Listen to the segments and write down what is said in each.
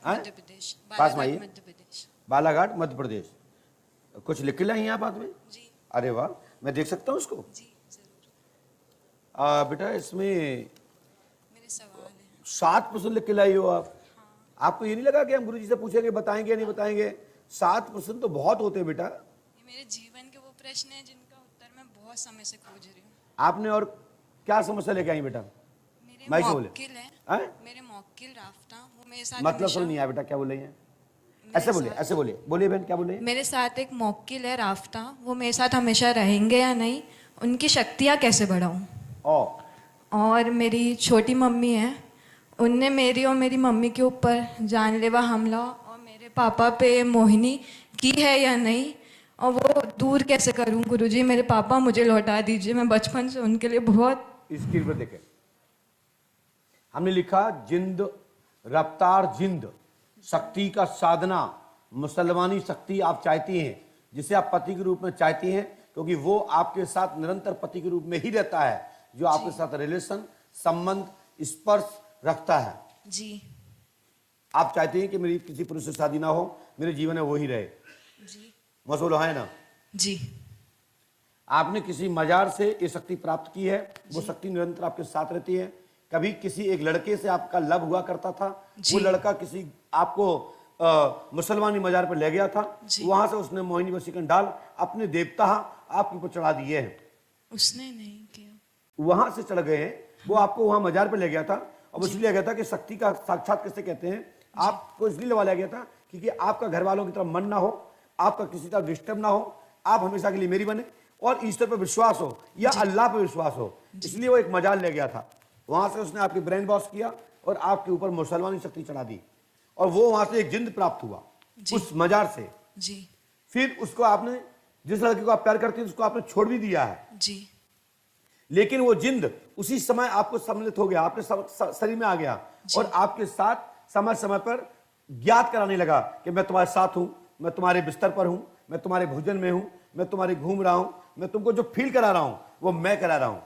मध्य प्रदेश, पास में आइए। मध्य प्रदेश। बालाघाट मध्य प्रदेश। कुछ लिख के लाई हैं आप हाथ में? जी अरे वाह, मैं देख सकता हूँ उसको? जी जरूर। बेटा इसमें मेरे सवाल है। 7% लिख के लाई हो आप। हाँ। आपको ये नहीं लगा कि हम गुरुजी से पूछेंगे बताएंगे या नहीं बताएंगे? 7% तो बहुत होते हैं बेटा। ये मेरे जीवन के वो प्रश्न हैं जिनका उत्तर मैं बहुत समय से खोज रही हूँ। आपने और क्या समस्या लेके आई बेटा? मेरे माइक से बोले। मौक्किल है, हैं? मेरे मौक्किल राफ्ता, वो मेरे साथ मतलब हमेशा- समझ नहीं आया बेटा, क्या बोल रही हैं? मेरे ऐसे बोलिए, साथ- ऐसे बोलिए, बोलिए बहन, क्या बोल रही हैं? मेरे साथ एक मौक्किल है राफ्ता, वो मेरे साथ हमेशा रहेंगे या नहीं, उनकी शक्तियाँ कैसे बढ़ाऊँ? और मेरी छोटी मम्मी है, उनने मेरी और मेरी मम्मी के ऊपर जानलेवा हमला और मेरे पापा पे मोहिनी की है या नहीं, और वो दूर कैसे करूं गुरुजी? मेरे पापा मुझे लौटा दीजिए, मैं बचपन से उनके लिए बहुत। स्क्रीन पर देखें, हमने लिखा जिंद, रफ्तार जिंद, शक्ति का साधना, मुसलमानी शक्ति आप चाहती हैं, जिसे आप पति के रूप में चाहती हैं, क्योंकि वो आपके साथ निरंतर पति के रूप में ही रहता है, जो आपके साथ रिलेशन, संबंध, स्पर्श रखता है। जी आप चाहते हैं कि मेरी किसी पुरुष से शादी ना हो, मेरे जीवन में वो ही रहे। जी मसौल है ना? जी। आपने किसी मजार से ये शक्ति प्राप्त की है, वो शक्ति निरंतर आपके साथ रहती है। कभी किसी एक लड़के से आपका लव हुआ करता था, वो लड़का किसी आपको मुसलमानी मजार पर ले गया था, वहां से उसने मोहिनी वशीकरण डाल अपने देवता आपके ऊपर चढ़ा दिए हैं। उसने नहीं किया, वहां से चढ़ गए हैं, वो आपको वहां मजार पर ले गया था, और इसलिए गया था कि शक्ति का साक्षात किसे कहते हैं, आपको इसलिए लगा गया था क्योंकि आपका घर वालों की तरफ मन ना हो, आपका किसी तरह डिस्टर्ब ना हो, आप हमेशा के लिए मेरी बने, और ईश्वर पर विश्वास हो या अल्लाह पर विश्वास हो, इसलिए वो एक मजार ले गया था। वहां से उसने आपकी ब्रेन वॉश किया और आपके ऊपर मुसलमानी शक्ति चढ़ा दी, और वो वहां से एक जिंद प्राप्त हुआ उस मजार से। जी फिर उसको आपने, जिस लड़के को आप प्यार करते हैं, उसको आपने छोड़ भी दिया है, जी, लेकिन वो जिंद उसी समय आपको सम्मिलित हो गया, आपके शरीर में आ गया, और आपके साथ समय समय पर ज्ञात कराने लगा कि मैं तुम्हारे साथ हूं, मैं तुम्हारे बिस्तर पर हूं, मैं तुम्हारे भोजन में हूं, मैं तुम्हारे घूम रहा हूं, मैं तुमको जो फील करा रहा हूं वो मैं करा रहा हूं।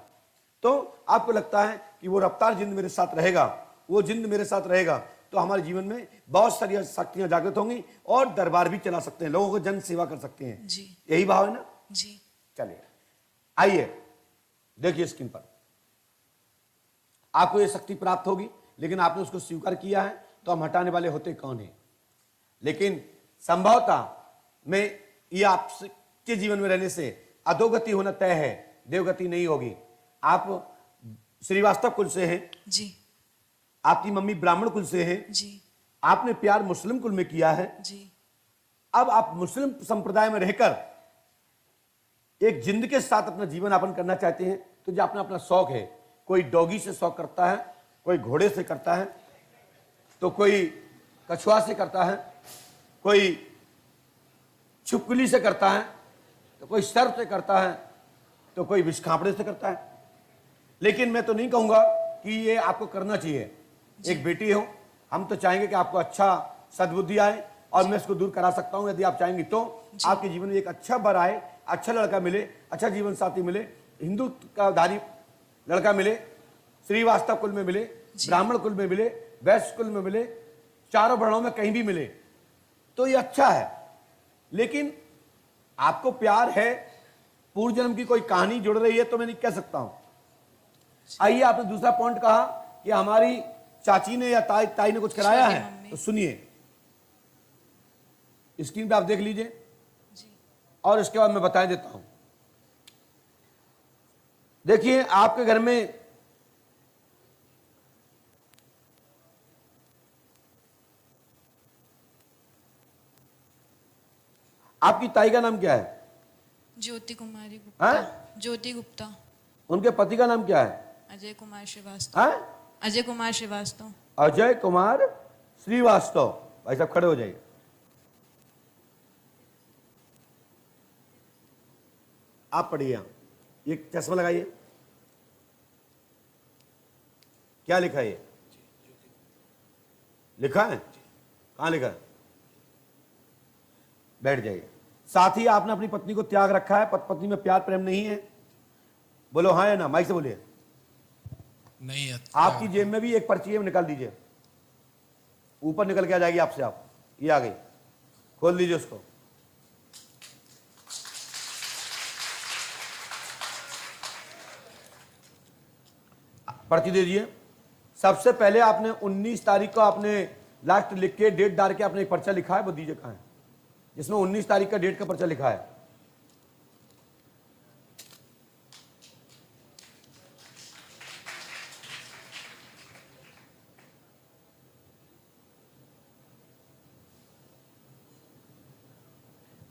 तो आपको लगता है कि वो रफ्तार जिंद मेरे साथ रहेगा, वो जिंद मेरे साथ रहेगा, तो हमारे जीवन में बहुत सारी शक्तियां जागृत होंगी और दरबार भी चला सकते हैं, लोगों को जन सेवा कर सकते हैं। जी यही भाव है ना? जी। चलिए आइए देखिए स्क्रीन पर, आपको ये शक्ति प्राप्त होगी, लेकिन आपने उसको स्वीकार किया है, तो हम हटाने वाले होते कौन है? लेकिन संभवतः में ये आपके जीवन में रहने से अधोगति होना तय है, देवगति नहीं होगी। आप श्रीवास्तव कुल से हैं जी, आपकी मम्मी ब्राह्मण कुल से हैं जी, आपने प्यार मुस्लिम कुल में किया है, जी, अब आप मुस्लिम संप्रदाय में रहकर एक जिंद के साथ अपना जीवन यापन करना चाहते हैं, तो जो अपना अपना शौक है, कोई डॉगी से शौक करता है, कोई घोड़े से करता है, तो कोई कछुआ से करता है, कोई छिपकली से करता है, तो कोई सर्प से करता है, तो कोई विषखापड़े से करता है। लेकिन मैं तो नहीं कहूंगा कि ये आपको करना चाहिए। एक बेटी हो, हम तो चाहेंगे कि आपको अच्छा सद्बुद्धि आए, और मैं इसको दूर करा सकता हूं यदि आप चाहेंगी तो। आपके जीवन में एक अच्छा वर आए, अच्छा लड़का मिले, अच्छा जीवन साथी मिले, हिंदू का धारी लड़का मिले, श्रीवास्तव कुल में मिले, ब्राह्मण कुल में मिले, वैश्य कुल में मिले, चारों वर्णों में कहीं भी मिले, तो ये अच्छा है। लेकिन आपको प्यार है, पूर्व जन्म की कोई कहानी जुड़ रही है, तो मैं नहीं कह सकता हूं। आइए, आपने दूसरा पॉइंट कहा कि हमारी चाची ने या ताई ने कुछ कराया है, तो सुनिए, स्क्रीन पे आप देख लीजिए, और इसके बाद मैं बता देता हूं। देखिए, आपके घर में आपकी ताई का नाम क्या है? ज्योति कुमारी गुप्ता। ज्योति गुप्ता। उनके पति का नाम क्या है? अजय कुमार श्रीवास्तव। अजय कुमार श्रीवास्तव। अजय कुमार श्रीवास्तव। भाई साहब खड़े हो जाइए। आप पढ़िए, यहां ये चश्मा लगाइए, क्या लिखा है? ये लिखा है? कहां लिखा है? बैठ जाइए। साथ ही आपने अपनी पत्नी को त्याग रखा है, पत्नी में प्यार प्रेम नहीं है? बोलो हाँ या ना, माइक से बोलिए। नहीं है। आपकी जेब में भी एक पर्ची है, निकाल दीजिए। ऊपर निकल के आ जाएगी आपसे। आप ये आ गई, खोल दीजिए उसको। पर्ची दे दीजिए। सबसे पहले आपने 19 तारीख को आपने लास्ट लिख के डेट डाल के आपने एक पर्चा लिखा है, वो दीजिए कहाँ है, जिसमें 19 तारीख का डेट का पर्चा लिखा है।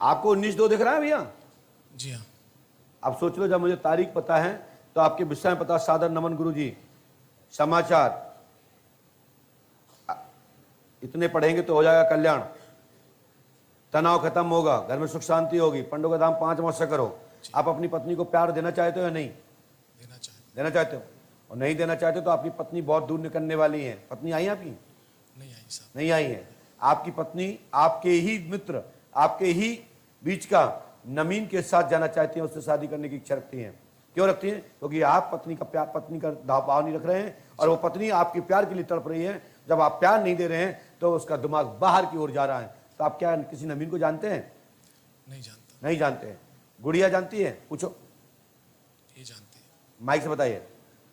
आपको 19/2 दिख रहा है भैया? जी हाँ। आप सोच लो, जब मुझे तारीख पता है तो आपके विषय में पता। सादर नमन गुरु जी। समाचार इतने पढ़ेंगे तो हो जाएगा कल्याण, तनाव खत्म होगा, घर में सुख शांति होगी, पंडों का दाम 5 अमावस्या करो। आप अपनी पत्नी को प्यार देना चाहते हो या नहीं? देना चाहते हो। और नहीं देना चाहते तो आपकी पत्नी बहुत दूर निकलने वाली है। पत्नी आई आपकी? नहीं आई साहब। नहीं आई है। आपकी पत्नी आपके ही मित्र, आपके ही बीच का नमीन के साथ जाना चाहती हैं, उससे शादी करने की इच्छा रखती हैं। क्यों रखती हैं? क्योंकि आप पत्नी का प्यार, पत्नी का भाव नहीं रख रहे हैं, और वो पत्नी आपके प्यार के लिए तड़प रही है। जब आप प्यार नहीं दे रहे हैं तो उसका दिमाग बाहर की ओर जा रहा है। तो आप क्या किसी नवीन को जानते हैं? नहीं जानता। नहीं जानते हैं। गुड़िया जानती है? पूछो। ये जानती है। माइक से बताइए,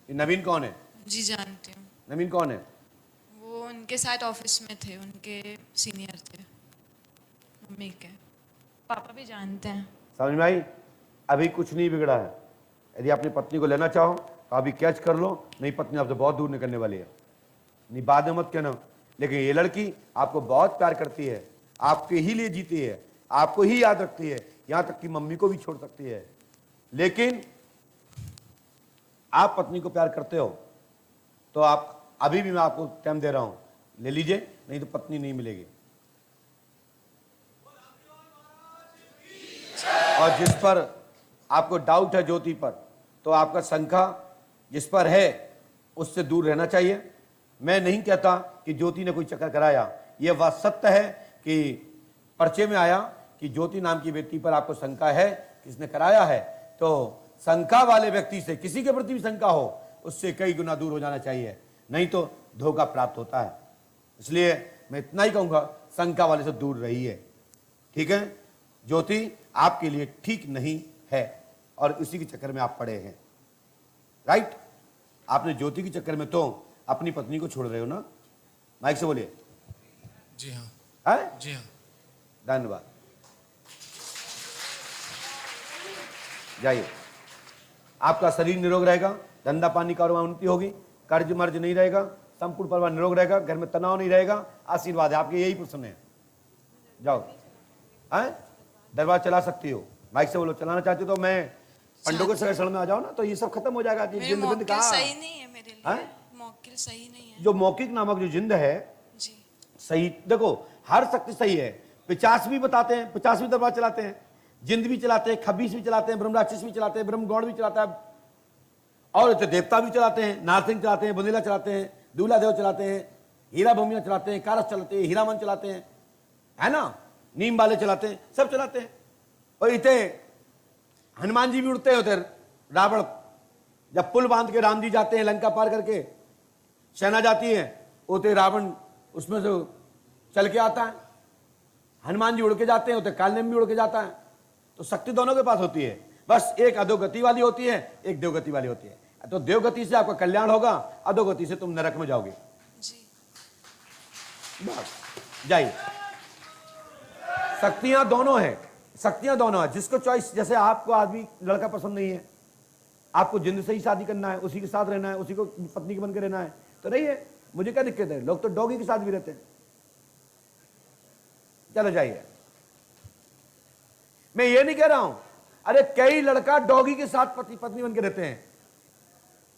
ये नवीन कौन है? जी जानती हूँ। नवीन कौन है? वो उनके साथ ऑफिस में थे, उनके सीनियर थे मम्मी के। पापा भी जानते हैं। समझ में आई? अभी कुछ नहीं बिगड़ा है। यदि अपनी पत्नी को लेना चाहो तो अभी कैच कर लो, नहीं पत्नी आपसे बहुत दूर निकलने वाली है। नहीं बाद में मत कहना। लेकिन ये लड़की आपको बहुत प्यार करती है, आपके ही लिए जीती है, आपको ही याद रखती है, यहां तक कि मम्मी को भी छोड़ सकती है। लेकिन आप पत्नी को प्यार करते हो तो आप, अभी भी मैं आपको टाइम दे रहा हूं, ले लीजिए, नहीं तो पत्नी नहीं मिलेगी। और जिस पर आपको डाउट है ज्योति पर, तो आपका शंका जिस पर है उससे दूर रहना चाहिए। मैं नहीं कहता कि ज्योति ने कोई चक्कर कराया, यह बात सत्य है कि पर्चे में आया कि ज्योति नाम की व्यक्ति पर आपको शंका है, किसने कराया है। तो शंका वाले व्यक्ति से, किसी के प्रति भी शंका हो, उससे कई गुना दूर हो जाना चाहिए, नहीं तो धोखा प्राप्त होता है। इसलिए मैं इतना ही कहूंगा, शंका वाले से दूर रहिए। ठीक है? ज्योति आपके लिए ठीक नहीं है और इसी के चक्कर में आप पड़े हैं। राइट? आपने ज्योति के चक्कर में तो अपनी पत्नी को छोड़ रहे हो ना। माइक से बोलिए। जी हाँ। है? जी हाँ। धन्यवाद। जाइए। आपका शरीर निरोग रहेगा, धंधा पानी कारोबार उन्नति होगी, कर्ज मर्ज नहीं रहेगा, संपूर्ण परिवार निरोग रहेगा, घर में तनाव नहीं रहेगा। आशीर्वाद है आपके, यही प्रश्न है। जाओ। है? दरबार चला सकती हो। माइक से बोलो। चलाना चाहते हो तो मैं पंडों के शरण में आ जाओ ना, तो ये सब खत्म हो जाएगा। कि जिंद बिंद कहाँ सही नहीं है मेरे लिए। मौकिल सही नहीं है। जो मौखिक नामक जो जिंद है जी सही। देखो, हर शक्ति सही है। 50 भी बताते हैं, 50 भी दरबार चलाते हैं, जिंद भी चलाते हैं, 26 भी चलाते हैं, ब्रह्म राक्षस भी चलाते हैं, ब्रह्म गौड़ भी चलाता है, और देवता भी चलाते हैं, नारसिंह चलाते हैं, बुंदेला चलाते हैं, दूल्हा देव चलाते हैं, हीरा भूमिया चलाते हैं, कारस चलाते हैं, हीरामन चलाते हैं, है ना, नीम वाले चलाते हैं, सब चलाते हैं। और इतने हनुमान जी भी उड़ते होते। रावण जब पुल बांध के राम जी जाते हैं लंका पार करके, सेना जाती है, उते रावण उसमें से चल के आता है, हनुमान जी उड़ के जाते हैं, उते कालनेम भी उड़ के जाता है। तो शक्ति दोनों के पास होती है, बस एक अधोगति वाली होती है, एक देवगति वाली होती है। तो देवगति से आपका कल्याण होगा, अधोगति से तुम नरक में जाओगे। बस जाइए। शक्तियां दोनों हैं, शक्तियां दोनों हैं। जिसको चॉइस, जैसे आपको आदमी लड़का पसंद नहीं है, आपको जिंद से ही शादी करना है, उसी के साथ रहना है, उसी को पत्नी के बन के रहना है, तो नहीं है, मुझे क्या दिक्कत है। लोग तो डॉगी के साथ भी रहते हैं। चलो जाइए। मैं ये नहीं कह रहा हूं, अरे कई लड़का डॉगी के साथ पति पत्नी बन के रहते हैं,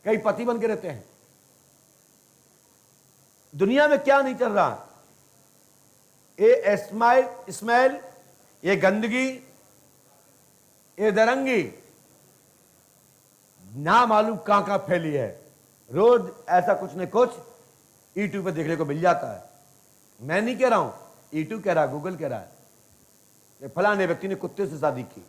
कई पति बन के रहते हैं। दुनिया में क्या नहीं चल रहा। ये स्मेल, ये गंदगी, ये दरंगी ना मालूम कहां कहां फैली है। रोज ऐसा कुछ न कुछ यूट्यूब पे देखने को मिल जाता है। मैं नहीं कह रहा हूं, यूट्यूब कह रहा है, गूगल कह रहा है, फलाने व्यक्ति ने कुत्ते से शादी की।